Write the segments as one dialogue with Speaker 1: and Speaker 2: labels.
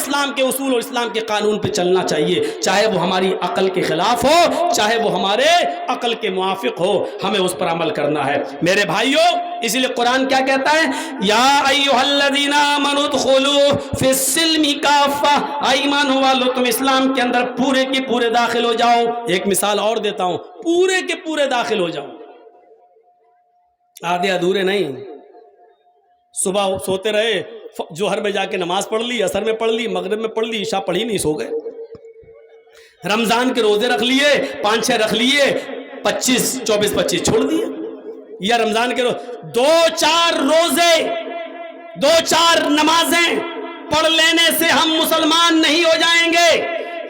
Speaker 1: اسلام کے اصول اور اسلام کے قانون پہ چلنا چاہیے، چاہے وہ ہماری عقل کے خلاف ہو، چاہے وہ ہمارے عقل کے موافق ہو، ہمیں اس پر عمل کرنا ہے میرے بھائیوں۔ اسی لیے قرآن کیا کہتا ہے؟ یا ایھا الذین آمنوا ادخلوا فی السلم کافہ، ایمان والو تم اسلام کے اندر پورے کے پورے داخل ہو جاؤ۔ ایک مثال اور دیتا ہوں، پورے کے پورے داخل ہو جاؤ، آدھے ادھورے نہیں۔ صبح سوتے رہے، جوہر میں جا کے نماز پڑھ لی، عصر میں پڑھ لی، مغرب میں پڑھ لی، عشاء پڑھی نہیں، سو گئے۔ رمضان کے روزے رکھ لیے، 5-6 رکھ لیے، 24-25 چھوڑ دیے۔ یا رمضان کے 2-4 روزے، 2-4 نمازیں پڑھ لینے سے ہم مسلمان نہیں ہو جائیں گے۔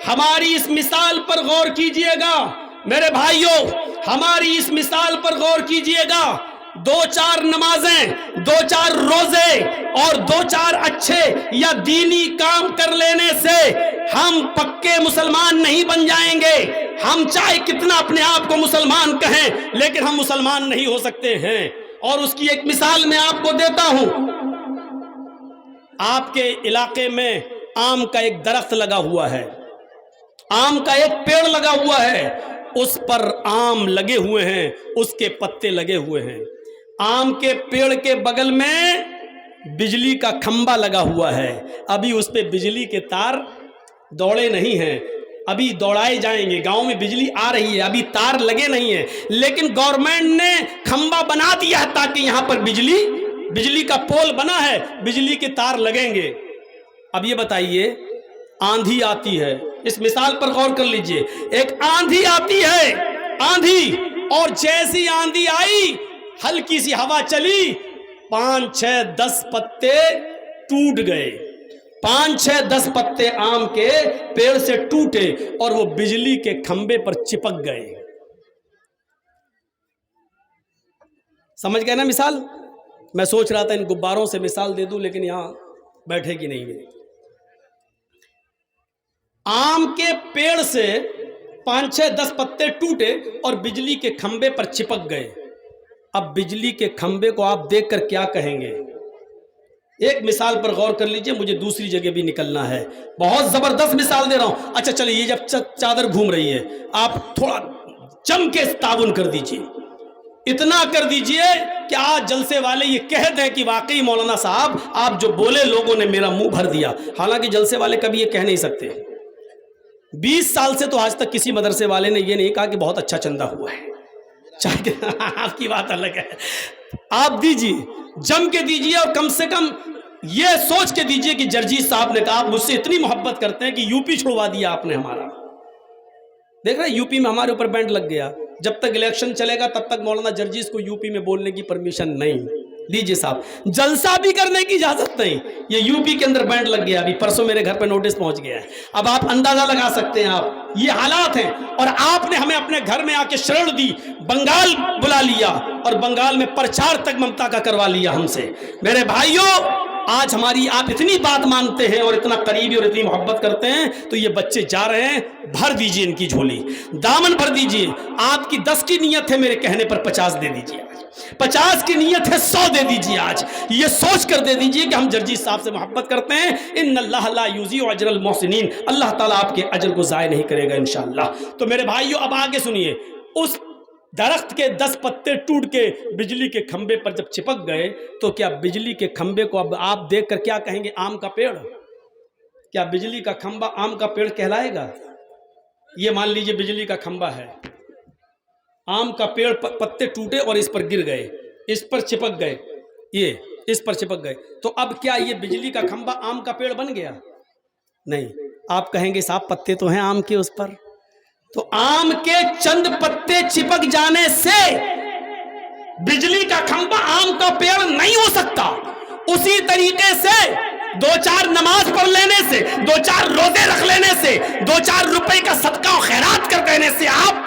Speaker 1: ہماری اس مثال پر غور کیجئے گا میرے بھائیوں، ہماری اس مثال پر غور کیجئے گا۔ 2-4 نمازیں، 2-4 روزے اور 2-4 اچھے یا دینی کام کر لینے سے ہم پکے مسلمان نہیں بن جائیں گے۔ ہم چاہے کتنا اپنے آپ کو مسلمان کہیں، لیکن ہم مسلمان نہیں ہو سکتے ہیں۔ اور اس کی ایک مثال میں آپ کو دیتا ہوں۔ آپ کے علاقے میں آم کا ایک درخت لگا ہوا ہے، آم کا ایک پیڑ لگا ہوا ہے، اس پر آم لگے ہوئے ہیں، اس کے پتے لگے ہوئے ہیں۔ آم کے پیڑ کے بغل میں بجلی کا کھمبا لگا ہوا ہے، ابھی اس پہ بجلی کے تار دوڑے نہیں ہیں، ابھی دوڑائے جائیں گے۔ گاؤں میں بجلی آ رہی ہے، ابھی تار لگے نہیں ہیں، لیکن گورنمنٹ نے کھمبا بنا دیا ہے تاکہ یہاں پر بجلی کا پول بنا ہے، بجلی کے تار لگیں گے۔ اب یہ بتائیے، آندھی آتی ہے، اس مثال پر غور کر لیجئے۔ ایک آندھی آتی ہے، آندھی، اور جیسی آندھی آئی، ہلکی سی ہوا چلی، 5-6-10 پتے ٹوٹ گئے، 5-6-10 پتے آم کے پیڑ سے ٹوٹے اور وہ بجلی کے کھمبے پر چپک گئے۔ سمجھ گئے نا مثال؟ میں سوچ رہا تھا ان غباروں سے مثال دے دوں، لیکن یہاں بیٹھے گی نہیں میری۔ آم کے پیڑ سے 5-6-10 پتے ٹوٹے اور بجلی کے کھمبے پر چپک گئے۔ اب بجلی کے کھمبے کو آپ دیکھ کر کیا کہیں گے؟ ایک مثال پر غور کر لیجئے، مجھے دوسری جگہ بھی نکلنا ہے، بہت زبردست مثال دے رہا ہوں۔ اچھا چلیے، یہ جب چادر گھوم رہی ہے، آپ تھوڑا جم کے تعاون کر دیجئے، اتنا کر دیجئے کہ آج جلسے والے یہ کہہ دیں کہ واقعی مولانا صاحب آپ جو بولے لوگوں نے میرا منہ بھر دیا۔ حالانکہ جلسے والے کبھی یہ کہہ نہیں سکتے۔ 20 سال سے تو آج تک کسی مدرسے والے نے یہ نہیں کہا کہ بہت اچھا چندہ ہوا ہے، چاہے آپ کی بات الگ ہے۔ آپ دیجئے، جم کے دیجئے، اور کم سے کم یہ سوچ کے دیجئے کہ جرجیت صاحب نے کہا آپ مجھ سے اتنی محبت کرتے ہیں کہ یوپی چھڑوا دیا آپ نے ہمارا۔ دیکھ رہے یوپی میں ہمارے اوپر بینڈ لگ گیا، جب تک الیکشن چلے گا تب تک مولانا جرجیت کو یوپی میں بولنے کی پرمیشن نہیں۔ لیجئے صاحب، جلسہ بھی کرنے کی اجازت نہیں، یہ یوپی کے اندر بینڈ لگ گیا۔ ابھی پرسوں میرے گھر پہ نوٹس پہنچ گیا ہے۔ اب آپ اندازہ لگا سکتے ہیں، آپ یہ حالات ہیں، اور آپ نے ہمیں اپنے گھر میں آ کے شرن دی، بنگال بلا لیا، اور بنگال میں پرچار تک ممتا کا کروا لیا ہم سے۔ میرے بھائیوں، آج ہماری آپ اتنی بات مانتے ہیں اور اتنا قریبی اور اتنی محبت کرتے ہیں، تو یہ بچے جا رہے ہیں، بھر دیجئے ان کی جھولی، دامن بھر دیجئے۔ آپ کی 10 کی نیت ہے، میرے کہنے پر 50 دے دیجئے، 50 کی نیت ہے 100 دے دیجئے۔ آج یہ سوچ کر دے دیجئے کہ ہم جرجیت صاحب سے محبت کرتے ہیں۔ ان اللہ لا یضیع اجر المحسنین، اللہ تعالیٰ آپ کے اجر کو ضائع نہیں کرے گا انشاءاللہ۔ تو میرے بھائیوں، اب آگے سنیے، اس درخت کے 10 پتے ٹوٹ کے بجلی کے کھمبے پر جب چپک گئے، تو کیا بجلی کے کھمبے کو اب آپ دیکھ کر کیا کہیں گے؟ آم کا پیڑ؟ کیا بجلی کا کھمبا آم کا پیڑ کہلائے گا؟ یہ مان لیجئے بجلی کا کھمبا ہے، آم کا پیڑ پتے ٹوٹے اور اس پر گر گئے، اس پر چپک گئے، یہ اس پر چپک گئے، تو اب کیا یہ بجلی کا کھمبا آم کا پیڑ بن گیا؟ نہیں۔ آپ کہیں گے صاحب پتے تو ہیں آم کے اس پر، تو آم کے چند پتے چپک جانے سے بجلی کا کھمبا آم کا پیڑ نہیں ہو سکتا۔ اسی طریقے سے 2-4 نماز پڑھ لینے سے، 2-4 روزے رکھ لینے سے، 2-4 روپے کا صدقہ و خیرات کر دینے سے آپ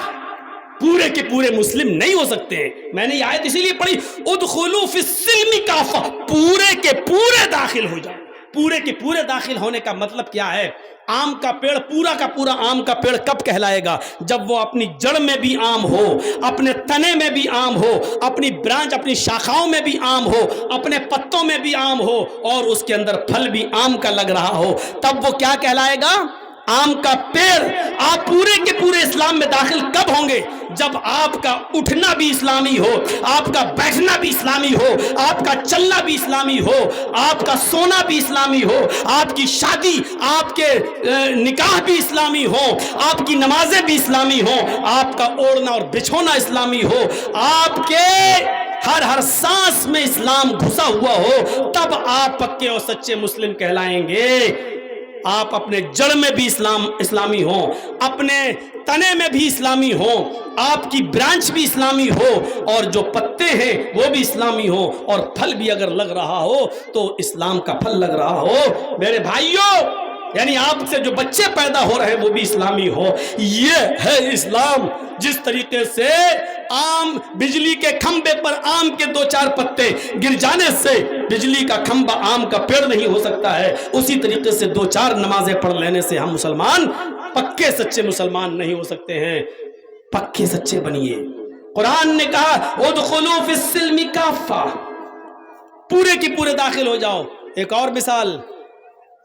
Speaker 1: پورے کے پورے مسلم نہیں ہو سکتے ہیں۔ میں نے یہ آیت اسی لیے پڑھی، ادخلوا فی السلم کافہ، پورے کے پورے داخل ہو جائیں۔ پورے کے پورے داخل ہونے کا مطلب کیا ہے؟ आम का पेड़ पूरा का पूरा आम का पेड़ कब कहलाएगा? जब वो अपनी जड़ में भी आम हो, अपने तने में भी आम हो, अपनी ब्रांच अपनी शाखाओं में भी आम हो, अपने पत्तों में भी आम हो और उसके अंदर फल भी आम का लग रहा हो, तब वो क्या कहलाएगा? आम का पेड़। आप पूरे के पूरे इस्लाम में दाखिल कब होंगे? जब आपका उठना भी इस्लामी हो, आपका बैठना भी इस्लामी हो, आपका चलना भी इस्लामी हो, आपका सोना भी इस्लामी हो, आपकी शादी, आपके निकाह भी इस्लामी हो, आपकी नमाजें भी इस्लामी हो, आपका ओढ़ना और बिछोना इस्लामी हो, आपके हर सांस में इस्लाम घुसा हुआ हो, तब आप पक्के और सच्चे मुस्लिम कहलाएंगे। आप अपने जड़ में भी इस्लामी हो, अपने तने में भी इस्लामी हो, आपकी ब्रांच भी इस्लामी हो और जो पत्ते हैं वो भी इस्लामी हो और फल भी अगर लग रहा हो तो इस्लाम का फल लग रहा हो। मेरे भाइयों, यानी आपसे जो बच्चे पैदा हो रहे हैं वो भी इस्लामी हो। ये है इस्लाम। जिस तरीके से आम बिजली के खंबे पर आम के 2-4 पत्ते गिर जाने से बिजली का खंबा आम का पेड़ नहीं हो सकता है, उसी तरीके से 2-4 नमाजें पढ़ लेने से हम मुसलमान पक्के सच्चे मुसलमान नहीं हो सकते हैं। पक्के सच्चे बनिए। कुरान ने कहा उदखुलू फिस्सिल्मि काफ़ा, पूरे की पूरे दाखिल हो जाओ। एक और मिसाल,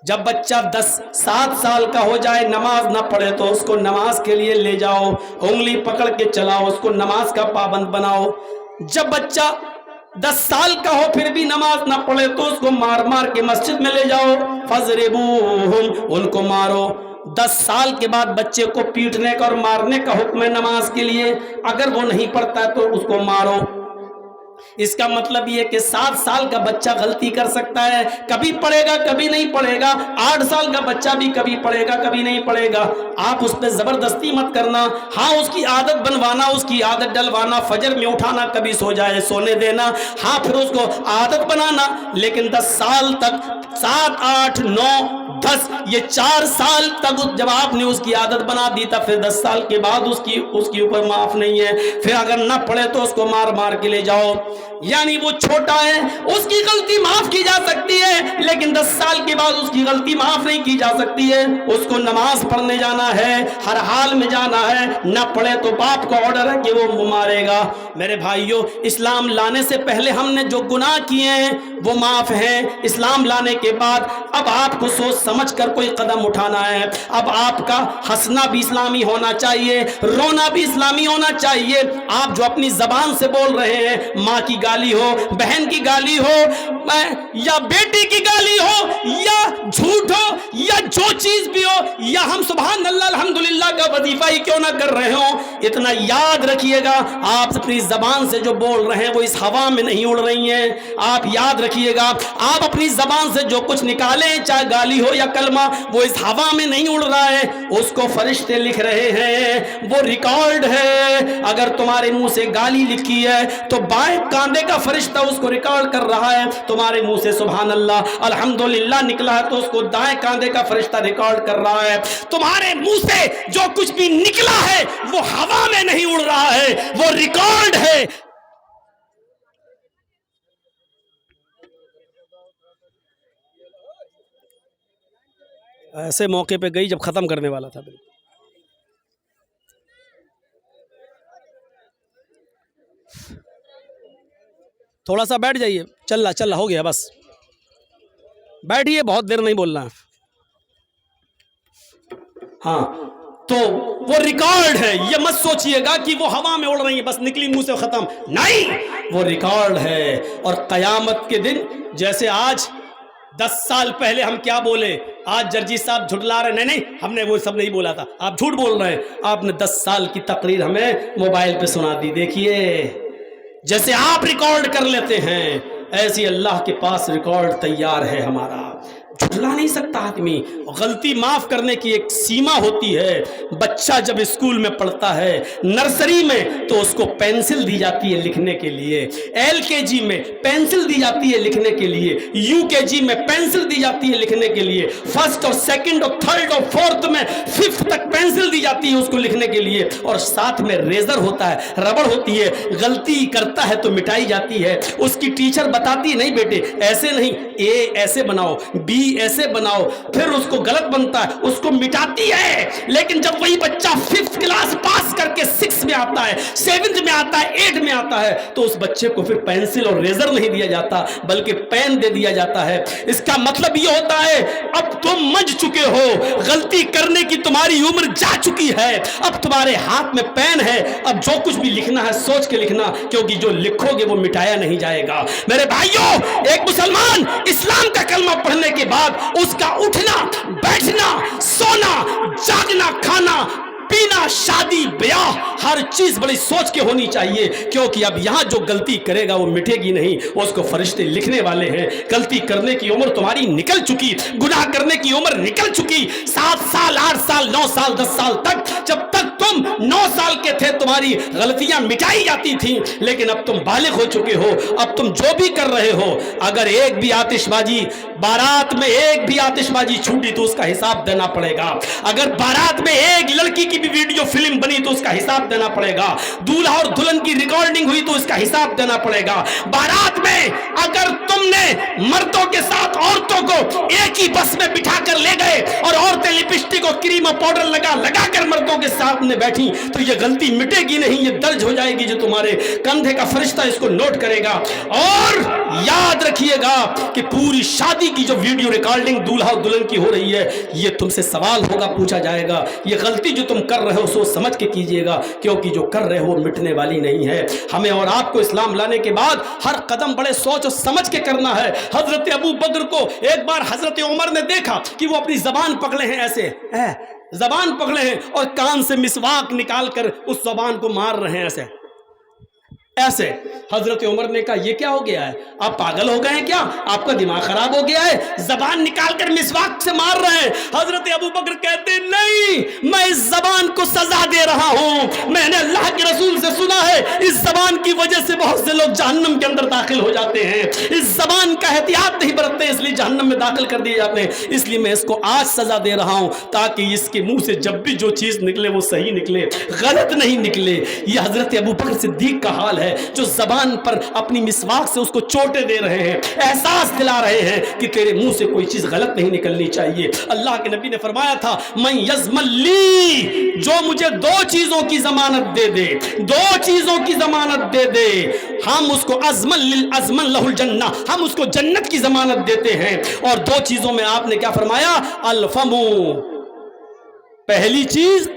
Speaker 1: जब बच्चा 7 साल का हो जाए, नमाज ना पढ़े तो उसको नमाज के लिए ले जाओ, उंगली पकड़ के चलाओ, उसको नमाज का पाबंद बनाओ। जब बच्चा 10 साल का हो फिर भी नमाज ना पढ़े तो उसको मार मार के मस्जिद में ले जाओ, फज़रिबूहुम, उनको मारो। 10 साल के बाद बच्चे को पीटने का और मारने का हुक्म है नमाज के लिए, अगर वो नहीं पढ़ता है तो उसको मारो। इसका मतलब ये कि 7 साल का बच्चा गलती कर सकता है, कभी पढ़ेगा कभी नहीं पढ़ेगा। 8 साल का बच्चा भी कभी पढ़ेगा कभी नहीं पढ़ेगा। आप उस पर जबरदस्ती मत करना। हाँ, उसकी आदत बनवाना, उसकी आदत डलवाना, फजर में उठाना, कभी सो जाए सोने देना, हाँ फिर उसको आदत बनाना। लेकिन 10 साल तक, 7, 8, 9, 10, ये 4 साल तक जब आपने उसकी आदत बना दी तब फिर 10 साल के बाद उसकी ऊपर माफ नहीं है। फिर अगर ना पढ़े तो उसको मार मार के ले जाओ। यानी वो छोटा है, उसकी गलती माफ की जा सकती है, लेकिन 10 साल के बाद उसकी गलती माफ नहीं की जा सकती है। उसको नमाज पढ़ने जाना है, हर हाल में जाना है, ना पढ़े तो बाप का ऑर्डर है कि वो मारेगा। मेरे भाइयों, इस्लाम लाने से पहले हमने जो गुनाह किए हैं वो माफ हैं। इस्लाम लाने के बाद अब आपको सोच समझ कर कोई कदम उठाना है। अब आपका हंसना भी इस्लामी होना चाहिए, रोना भी इस्लामी होना चाहिए। आप जो अपनी जबान से बोल रहे हैं, माँ की गाली हो, बहन की गाली हो, या बेटी की गाली हो, या झूठ हो, या जो चीज भी हो, या हम सुभान अल्लाह अल्हम्दुलिल्लाह का वजीफा ही क्यों ना कर रहे हो, इतना याद रखिएगा, आप अपनी जबान से जो बोल रहे हैं वो इस हवा में नहीं उड़ रही हैं। आप याद रखिएगा, आप अपनी जबान से जो कुछ निकाले, चाहे गाली हो या कलमा, वो इस हवा में नहीं उड़ रहा है, उसको फरिश्ते लिख रहे हैं, वो रिकॉर्ड है। अगर तुम्हारे मुंह से गाली लिखी है तो बाएं कांधे का फरिश्ता उसको रिकॉर्ड कर रहा है। तुम्हारे मुंह से सुभान अल्लाह अल्हम्दुलिल्लाह निकला है तो उसको दाएं कांधे का फरिश्ता रिकॉर्ड कर रहा है। तुम्हारे मुंह से जो कुछ भी निकला है वो हवा में नहीं उड़ रहा है, वो रिकॉर्ड है। ऐसे मौके पे गई जब खत्म करने वाला था। बिल्कुल थोड़ा सा बैठ जाइए, चल रहा हो गया, बस बैठिए, बहुत देर नहीं बोलना। हाँ, तो वो रिकॉर्ड है, ये मत सोचिएगा कि वो हवा में उड़ रही है, बस निकली मुंह से खत्म, नहीं, वो रिकॉर्ड है। और कयामत के दिन, जैसे आज 10 साल पहले हम क्या बोले, आज जर्जी साहब झुठला रहे, नहीं हमने वो सब नहीं बोला था, आप झूठ बोल रहे हैं। आपने 10 साल की तकरीर हमें मोबाइल पे सुना दी। देखिए, जैसे आप रिकॉर्ड कर लेते हैं ऐसे अल्लाह के पास रिकॉर्ड तैयार है हमारा। झुठला नहीं सकता आदमी। गलती माफ करने की एक सीमा होती है। बच्चा जब स्कूल में पढ़ता है, नर्सरी में, तो उसको पेंसिल दी जाती है लिखने के लिए, LKG में पेंसिल दी जाती है लिखने के लिए, UKG में पेंसिल दी जाती है लिखने के लिए, 1st और 2nd और 3rd और 4th में 5th तक पेंसिल दी जाती है उसको लिखने के लिए, और साथ में रेजर होता है, रबड़ होती है। गलती करता है तो मिटाई जाती है। उसकी टीचर बताती है, नहीं बेटे ऐसे नहीं, A ऐसे बनाओ, B टी ऐसे बनाओ, फिर उसको गलत बनता है, उसको मिटाती है। लेकिन जब वही बच्चा 5th क्लास पास करके 6 में आता है, 7th में आता है, 8 में आता है, तो उस बच्चे को फिर पेंसिल और रेजर नहीं दिया जाता बल्कि पेन दे दिया जाता है। इसका मतलब ये होता है अब तुम मंझ चुके हो, गलती करने की तुम्हारी उम्र जा चुकी है, अब तुम्हारे हाथ में पेन है, अब जो कुछ भी लिखना है सोच के लिखना, क्योंकि जो लिखोगे वो मिटाया नहीं जाएगा। मेरे भाइयों, एक मुसलमान इस्लाम का कलमा पढ़ने के बाद उसका उठना, बैठना, सोना, जागना, खाना, पीना, शादी, ब्याह, हर चीज बड़ी सोच के होनी चाहिए, क्योंकि अब यहां जो गलती करेगा वो मिटेगी नहीं, उसको फरिश्ते लिखने वाले हैं। गलती करने की उम्र तुम्हारी निकल चुकी, गुनाह करने की उम्र निकल चुकी। 7 साल, 8 साल, 9 साल, 10 साल तक, जब तक तुम 9 साल के थे तुम्हारी गलतियां मिटाई जाती थी, लेकिन अब तुम बालिग हो चुके हो। अब तुम जो भी कर रहे हो, अगर एक भी आतिशबाजी, बारात में एक भी आतिशबाजी छूटी तो उसका हिसाब देना पड़ेगा। अगर बारात में एक लड़की की भी वीडियो फिल्म बनी तो उसका हिसाब देना पड़ेगा। दूल्हा और दुल्हन की रिकॉर्डिंग हुई तो उसका हिसाब देना पड़ेगा। बारात में अगर तुमने मर्दों के साथ औरतों को एक ही बस में बिठा कर ले गए और औरतें लिपस्टिक और क्रीम और पाउडर लगा लगा कर मर्दों के साथ में बैठी, तो ये गलती मिटेगी नहीं, ये दर्ज हो जाएगी, जो तुम्हारे कंधे का फरिश्ता इसको नोट करेगा। और याद रखिएगा कि पूरी शादी की जो वीडियो रिकॉर्डिंग दूल्हा और दुल्हन की हो रही है, ये तुमसे सवाल होगा, पूछा जाएगा। ये गलती जो तुम कर रहे हो सोच समझ के कीजिएगा, क्योंकि जो कर रहे हो मिटने वाली नहीं है। हमें और आपको इस्लाम लाने के बाद हर कदम बड़े सोच और समझ के करना है। हजरत अबू बकर को एक बार हजरत उमर ने देखा कि वो अपनी जबान पकड़े हैं, ऐसे जबान पकड़े हैं और कान से मिसवाक निकाल कर उस जबान को मार रहे हैं, ऐसे ऐसे। हजरत उमर ने कहा, ये क्या हो गया है? आप पागल हो गए हैं क्या? आपका दिमाग खराब हो गया है? जबान निकालकर मिसवाक से मार रहे हैं। हजरत अबू बकर कहते, नहीं, मैं इस जबान को सजा दे रहा हूं। मैंने अल्लाह के रसूल से सुना है, इस जबान की वजह से बहुत से लोग जहन्नम के अंदर दाखिल हो जाते हैं। इस जबान का एहतियात नहीं बरतते, इसलिए जहन्नम में दाखिल कर दिए जाते हैं। इसलिए मैं इसको आज सजा दे रहा हूं, ताकि इसके मुंह से जब भी जो चीज निकले वो सही निकले, गलत नहीं निकले। ये हजरत अबू बकर सिद्दीक का हाल है, जो जबान पर अपनी मिसवाक से उसको चोटे दे रहे हैं, एहसास दिला रहे हैं कि तेरे मुंह से कोई चीज गलत नहीं निकलनी चाहिए। अल्लाह के नबी ने फरमाया था, मैं यज़मली, जो मुझे 2 चीजों की जमानत दे दे, 2 चीजों की जमानत दे दे, हम उसको अज़मन लहुल जन्ना, हम उसको जन्नत की जमानत देते हैं। और 2 चीजों में आपने क्या फरमाया? अल-फमु, पहली चीज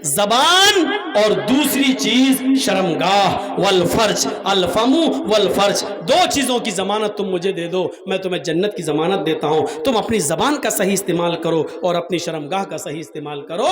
Speaker 1: जबान, और दूसरी चीज शर्मगाह, वल फर्ज, अल फमु वल फर्ज। 2 चीजों की जमानत तुम मुझे दे दो, मैं तुम्हें जन्नत की जमानत देता हूं। तुम अपनी जबान का सही इस्तेमाल करो और अपनी शर्मगाह का सही इस्तेमाल करो,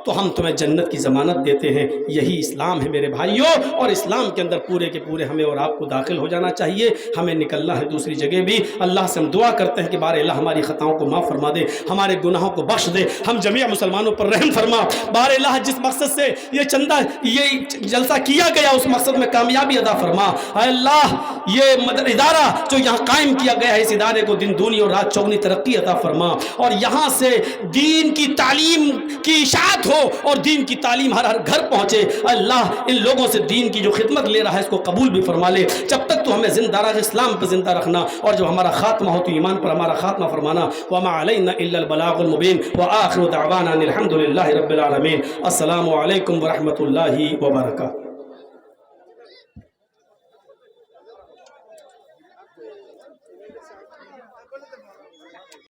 Speaker 1: तो हम तुम्हें जन्नत की जमानत देते हैं। यही इस्लाम है मेरे भाइयों, और इस्लाम के अंदर पूरे के पूरे हमें और आपको दाखिल हो जाना चाहिए। हमें निकलना है दूसरी जगह भी। अल्लाह से हम दुआ करते हैं कि बारे अल्लाह हमारी खताओं को माफ़ फरमा दे, हमारे गुनाहों को बख्श दे, हम जमीया मुसलमानों पर रहम फरमा। बारे अल्लाह जिस मकसद से ये चंदा, ये जलसा किया गया, उस मकसद में कामयाबी अदा फरमा। अल्लाह ये इदारा जो यहाँ कायम किया गया है, इस इदारे को दिन दूनी और रात चौगनी तरक्की अता फरमा, और यहाँ से दीन की तालीम की इशाअत हो और दीन की तालीम हर हर घर पहुँचे। अल्लाह इन लोगों से दीन की जो खिदमत ले रहा है इसको कबूल भी फरमा ले। जब तक तो हमें जिंदा इस्लाम पर जिंदा रखना, और जब हमारा खात्मा हो तो ईमान पर हमारा खात्मा फरमाना। वमा अलैना इल्लल बलागुल मुबीन व आखिरु दअवाना अनिल हम्दुलिल्लाहि रब्बिल आलमीन। अस्सलामु अलैकुम व रहमतुल्लाहि व बरकातहू।